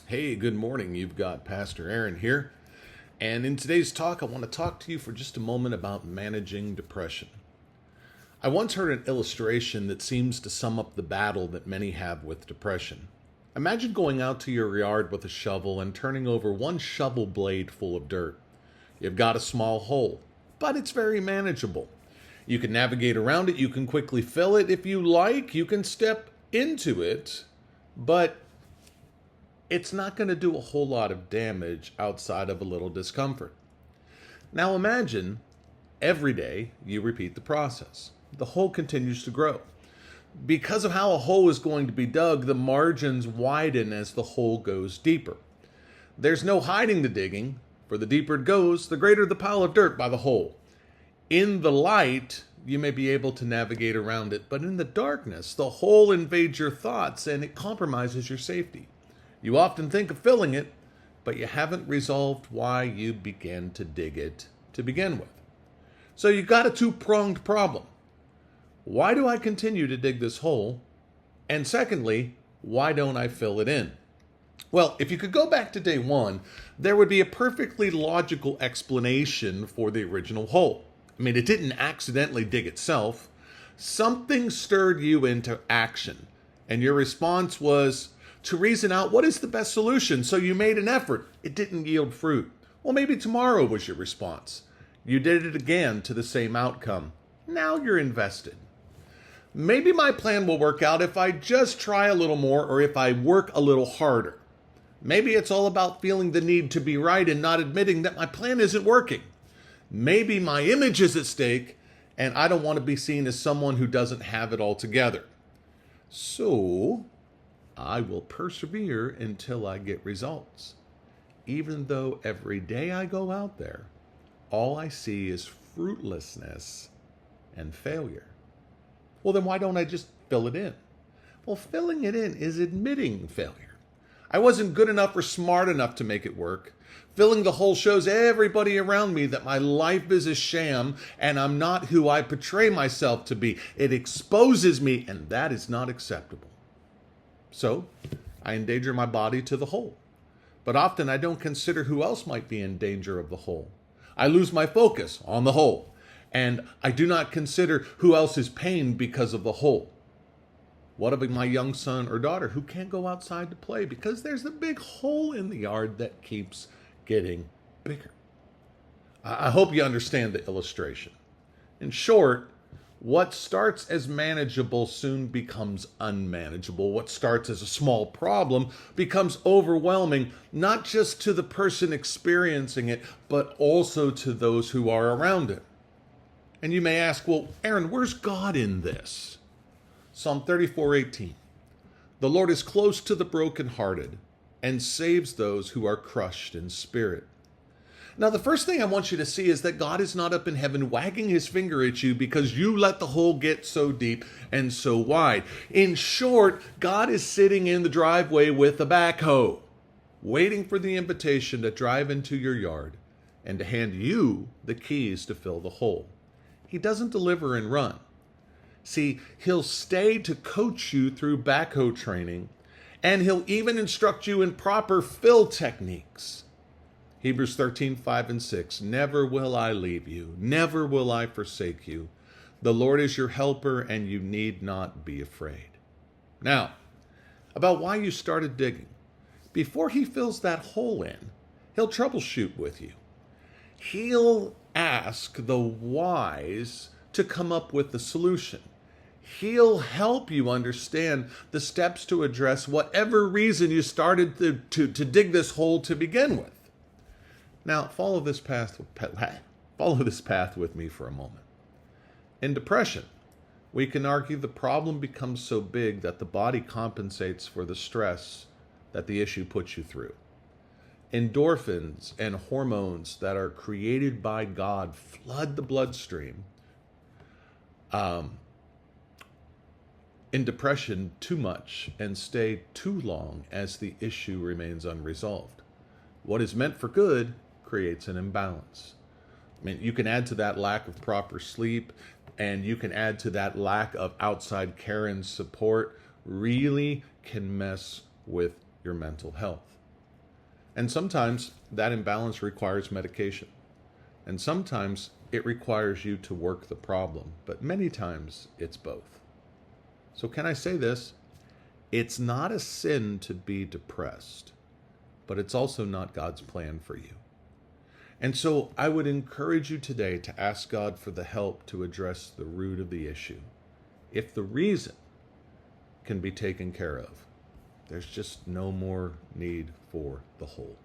Hey, good morning. You've got Pastor Aaron here. And in today's talk, I want to talk to you for just a moment about managing depression. I once heard an illustration that seems to sum up the battle that many have with depression. Imagine going out to your yard with a shovel and turning over one shovel blade full of dirt. You've got a small hole, but it's very manageable. You can navigate around it, you can quickly fill it if you like, you can step into it, but it's not going to do a whole lot of damage outside of a little discomfort. Now imagine every day you repeat the process. The hole continues to grow. Because of how a hole is going to be dug, the margins widen as the hole goes deeper. There's no hiding the digging, for the deeper it goes, the greater the pile of dirt by the hole. In the light, you may be able to navigate around it, but in the darkness, the hole invades your thoughts and it compromises your safety. You often think of filling it, but you haven't resolved why you began to dig it to begin with. So you've got a two-pronged problem. Why do I continue to dig this hole? And secondly, why don't I fill it in? Well, if you could go back to day one, there would be a perfectly logical explanation for the original hole. I mean, it didn't accidentally dig itself. Something stirred you into action, and your response was to reason out what is the best solution. So you made an effort. It didn't yield fruit. Well, maybe tomorrow was your response. You did it again to the same outcome. Now you're invested. Maybe my plan will work out if I just try a little more or if I work a little harder. Maybe it's all about feeling the need to be right and not admitting that my plan isn't working. Maybe my image is at stake and I don't want to be seen as someone who doesn't have it all together. So I will persevere until I get results. Even though every day I go out there, all I see is fruitlessness and failure. Well, then why don't I just fill it in? Well, filling it in is admitting failure. I wasn't good enough or smart enough to make it work. Filling the hole shows everybody around me that my life is a sham and I'm not who I portray myself to be. It exposes me, and that is not acceptable. So, I endanger my body to the hole. But often I don't consider who else might be in danger of the hole. I lose my focus on the hole, and I do not consider who else is pained because of the hole. What of my young son or daughter who can't go outside to play because there's a big hole in the yard that keeps getting bigger? I hope you understand the illustration. In short, what starts as manageable soon becomes unmanageable. What starts as a small problem becomes overwhelming, not just to the person experiencing it, but also to those who are around it. And you may ask, well, Aaron, where's God in this? Psalm 34:18. The Lord is close to the brokenhearted and saves those who are crushed in spirit. Now, the first thing I want you to see is that God is not up in heaven wagging his finger at you because you let the hole get so deep and so wide. In short, God is sitting in the driveway with a backhoe, waiting for the invitation to drive into your yard and to hand you the keys to fill the hole. He doesn't deliver and run. See, he'll stay to coach you through backhoe training, and he'll even instruct you in proper fill techniques. Hebrews 13:5-6. Never will I leave you. Never will I forsake you. The Lord is your helper, and you need not be afraid. Now, about why you started digging. Before he fills that hole in, he'll troubleshoot with you. He'll ask the wise to come up with the solution. He'll help you understand the steps to address whatever reason you started to dig this hole to begin with. Now, follow this path with me for a moment. In depression, we can argue the problem becomes so big that the body compensates for the stress that the issue puts you through. Endorphins and hormones that are created by God flood the bloodstream. In depression too much and stay too long as the issue remains unresolved. What is meant for good creates an imbalance. I mean, you can add to that lack of proper sleep, and you can add to that lack of outside care and support, really can mess with your mental health. And sometimes that imbalance requires medication. And sometimes it requires you to work the problem. But many times it's both. So can I say this? It's not a sin to be depressed, but it's also not God's plan for you. And so I would encourage you today to ask God for the help to address the root of the issue. If the reason can be taken care of, there's just no more need for the whole.